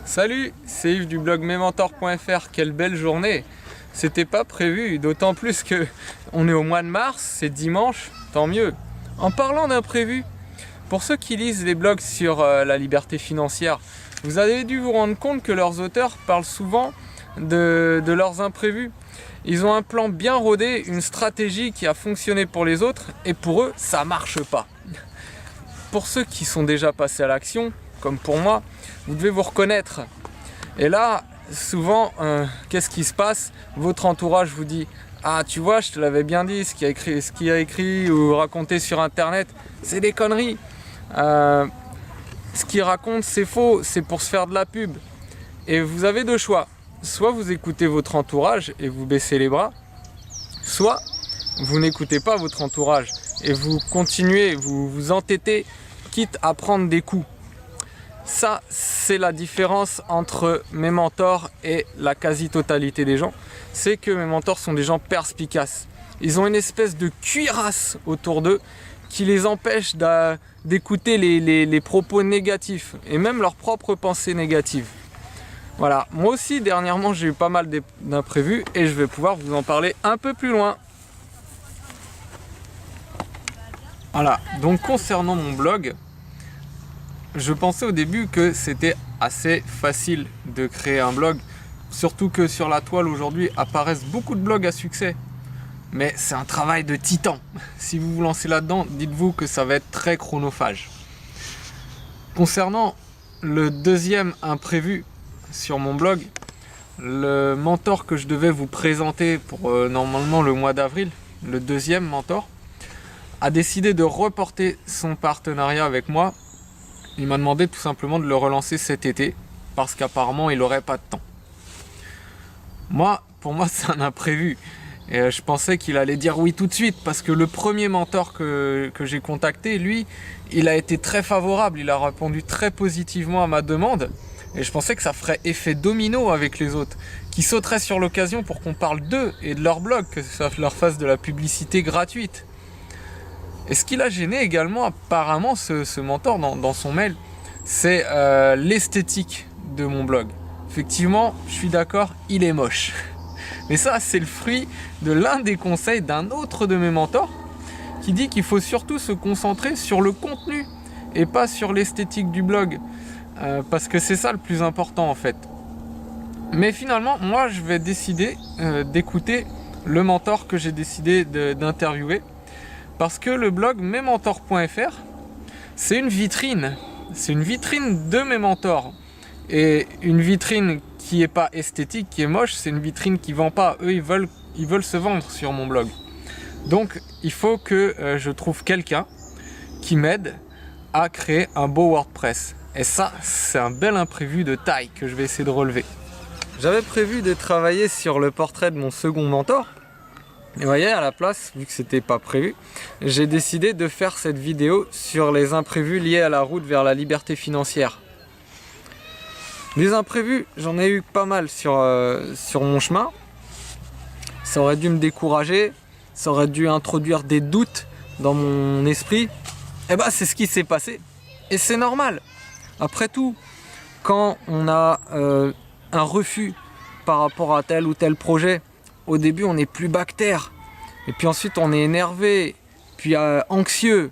Salut, c'est Yves du blog mesmentors.fr. Quelle belle journée! C'était pas prévu, d'autant plus que on est au mois de mars, c'est dimanche, tant mieux. En parlant d'imprévu, pour ceux qui lisent les blogs sur la liberté financière, vous avez dû vous rendre compte que leurs auteurs parlent souvent de leurs imprévus. Ils ont un plan bien rodé, une stratégie qui a fonctionné pour les autres, et pour eux, ça marche pas. Pour ceux qui sont déjà passés à l'action, comme pour moi, vous devez vous reconnaître. Et là, souvent, qu'est-ce qui se passe? Votre entourage vous dit: ah, tu vois, je te l'avais bien dit, ce qu'il a écrit ou raconté sur internet, c'est des conneries. Ce qu'il raconte, c'est faux, c'est pour se faire de la pub. Et vous avez deux choix. Soit vous écoutez votre entourage et vous baissez les bras, soit vous n'écoutez pas votre entourage et vous continuez, vous vous entêtez, quitte à prendre des coups. Ça, c'est la différence entre mes mentors et la quasi-totalité des gens. C'est que mes mentors sont des gens perspicaces. Ils ont une espèce de cuirasse autour d'eux qui les empêche d'écouter les propos négatifs et même leurs propres pensées négatives. Voilà, moi aussi dernièrement j'ai eu pas mal d'imprévus et je vais pouvoir vous en parler un peu plus loin. Voilà, donc concernant mon blog, je pensais au début que c'était assez facile de créer un blog, surtout que sur la toile aujourd'hui apparaissent beaucoup de blogs à succès. Mais c'est un travail de titan. Si vous vous lancez là-dedans, dites-vous que ça va être très chronophage. Concernant le deuxième imprévu sur mon blog, le mentor que je devais vous présenter pour normalement le mois d'avril, le deuxième mentor, a décidé de reporter son partenariat avec moi. Il m'a demandé tout simplement de le relancer cet été parce qu'apparemment il n'aurait pas de temps. Pour moi c'est un imprévu. Et je pensais qu'il allait dire oui tout de suite parce que le premier mentor que j'ai contacté, lui, il a été très favorable. Il a répondu très positivement à ma demande. Et je pensais que ça ferait effet domino avec les autres, qui sauteraient sur l'occasion pour qu'on parle d'eux et de leur blog, que ça leur fasse de la publicité gratuite. Et ce qui l'a gêné également, apparemment, ce mentor dans son mail, c'est l'esthétique de mon blog. Effectivement, je suis d'accord, il est moche. Mais ça, c'est le fruit de l'un des conseils d'un autre de mes mentors, qui dit qu'il faut surtout se concentrer sur le contenu et pas sur l'esthétique du blog. Parce que c'est ça le plus important en fait. Mais finalement, moi, je vais décider d'écouter le mentor que j'ai décidé d'interviewer. Parce que le blog mesmentors.fr, c'est une vitrine. C'est une vitrine de mes mentors. Et une vitrine qui n'est pas esthétique, qui est moche, c'est une vitrine qui ne vend pas. Eux, ils veulent se vendre sur mon blog. Donc, il faut que je trouve quelqu'un qui m'aide à créer un beau WordPress. Et ça, c'est un bel imprévu de taille que je vais essayer de relever. J'avais prévu de travailler sur le portrait de mon second mentor. Et vous voyez, à la place, vu que c'était pas prévu, j'ai décidé de faire cette vidéo sur les imprévus liés à la route vers la liberté financière. Les imprévus, j'en ai eu pas mal sur mon chemin. Ça aurait dû me décourager, ça aurait dû introduire des doutes dans mon esprit. Et bah, c'est ce qui s'est passé. Et c'est normal. Après tout, quand on a un refus par rapport à tel ou tel projet, au début on est plus bactère, et puis ensuite on est énervé, puis anxieux,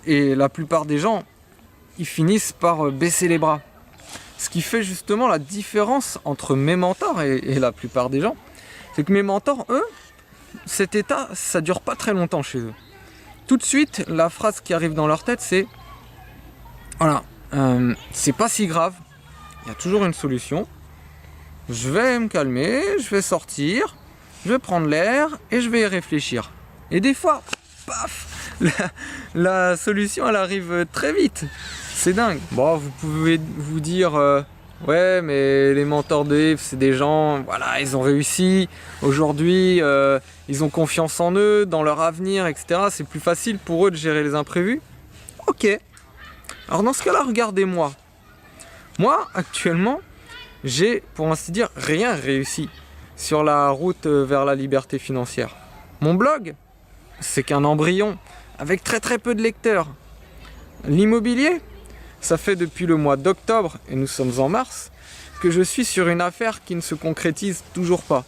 et la plupart des gens, ils finissent par baisser les bras. Ce qui fait justement la différence entre mes mentors et la plupart des gens, c'est que mes mentors, eux, cet état, ça dure pas très longtemps chez eux. Tout de suite, la phrase qui arrive dans leur tête, c'est voilà. C'est pas si grave, il y a toujours une solution. Je vais me calmer, je vais sortir, je vais prendre l'air et je vais y réfléchir. Et des fois, paf, la solution elle arrive très vite. C'est dingue. Bon, vous pouvez vous dire ouais, mais les mentors de Yves, c'est des gens, voilà, ils ont réussi. Aujourd'hui, ils ont confiance en eux, dans leur avenir, etc. C'est plus facile pour eux de gérer les imprévus. Ok. Alors dans ce cas-là, regardez-moi. Moi, actuellement, j'ai, pour ainsi dire, rien réussi sur la route vers la liberté financière. Mon blog, c'est qu'un embryon avec très peu de lecteurs. L'immobilier, Ça fait depuis le mois d'octobre, et nous sommes en mars, que je suis sur une affaire qui ne se concrétise toujours pas.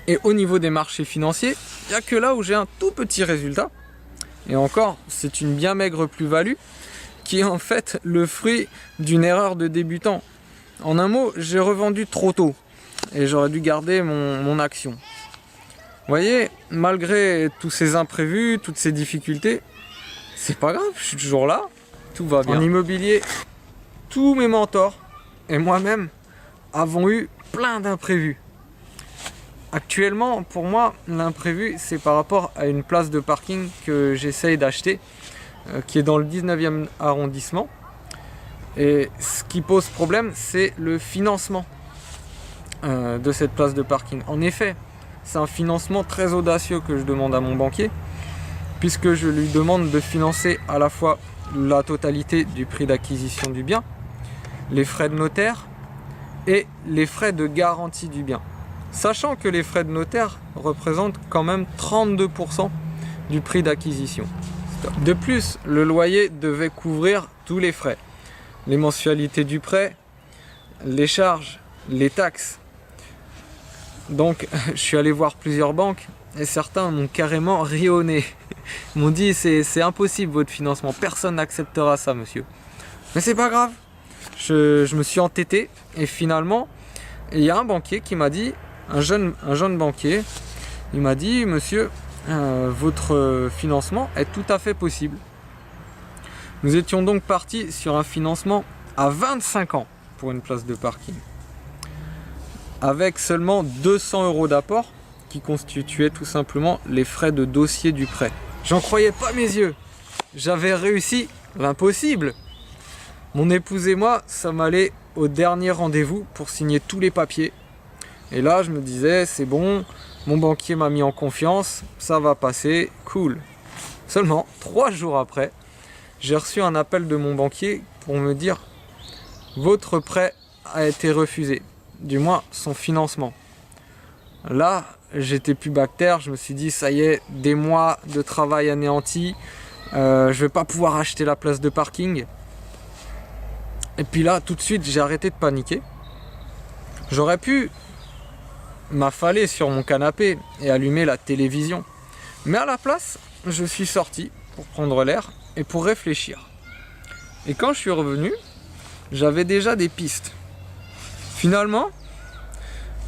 Et au niveau des marchés financiers, il n'y a que là où j'ai un tout petit résultat. Et encore, c'est une bien maigre plus-value qui est en fait le fruit d'une erreur de débutant. En un mot, j'ai revendu trop tôt et j'aurais dû garder mon action. Vous voyez, malgré tous ces imprévus, toutes ces difficultés, c'est pas grave, je suis toujours là, tout va bien. En immobilier, tous mes mentors et moi-même avons eu plein d'imprévus. Actuellement, pour moi, l'imprévu, c'est par rapport à une place de parking que j'essaye d'acheter, qui est dans le 19e arrondissement. Et ce qui pose problème, c'est le financement de cette place de parking. En effet, c'est un financement très audacieux que je demande à mon banquier, puisque je lui demande de financer à la fois la totalité du prix d'acquisition du bien, les frais de notaire et les frais de garantie du bien. Sachant que les frais de notaire représentent quand même 32% du prix d'acquisition. De plus, le loyer devait couvrir tous les frais. Les mensualités du prêt, les charges, les taxes. Donc, je suis allé voir plusieurs banques et certains m'ont carrément ri au nez. Ils m'ont dit c'est impossible votre financement, personne n'acceptera ça monsieur. Mais c'est pas grave, je me suis entêté et finalement, il y a un banquier qui m'a dit, un jeune banquier, il m'a dit monsieur, votre financement est tout à fait possible. Nous étions donc partis sur un financement à 25 ans pour une place de parking, avec seulement 200 € d'apport qui constituaient tout simplement les frais de dossier du prêt. J'en croyais pas mes yeux, j'avais réussi l'impossible. Mon épouse et moi sommes allés au dernier rendez-vous pour signer tous les papiers. Et là, je me disais, c'est bon, mon banquier m'a mis en confiance, ça va passer, cool. Seulement, 3 jours après, j'ai reçu un appel de mon banquier pour me dire « Votre prêt a été refusé, du moins son financement. » Là, j'étais plus bactère, je me suis dit « Ça y est, des mois de travail anéantis, je vais pas pouvoir acheter la place de parking. » Et puis là, tout de suite, j'ai arrêté de paniquer. J'aurais pu m'affaler sur mon canapé et allumer la télévision. Mais à la place, je suis sorti pour prendre l'air et pour réfléchir. Et quand je suis revenu, j'avais déjà des pistes. Finalement,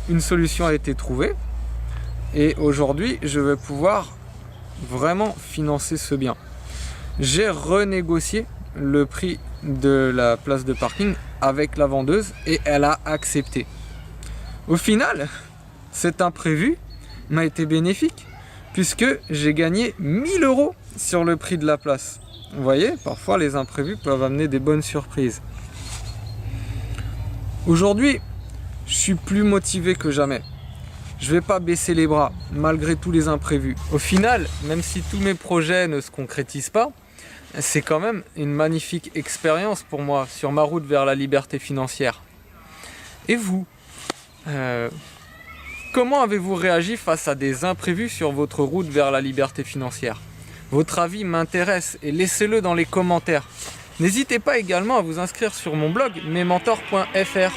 une solution a été trouvée et aujourd'hui, je vais pouvoir vraiment financer ce bien. J'ai renégocié le prix de la place de parking avec la vendeuse et elle a accepté. Au final, cet imprévu m'a été bénéfique puisque j'ai gagné 1000 € sur le prix de la place. Vous voyez, parfois les imprévus peuvent amener des bonnes surprises. Aujourd'hui, je suis plus motivé que jamais. Je vais pas baisser les bras malgré tous les imprévus. Au final, même si tous mes projets ne se concrétisent pas, c'est quand même une magnifique expérience pour moi sur ma route vers la liberté financière. Et vous, comment avez-vous réagi face à des imprévus sur votre route vers la liberté financière? Votre avis m'intéresse et laissez-le dans les commentaires. N'hésitez pas également à vous inscrire sur mon blog mesmentors.fr.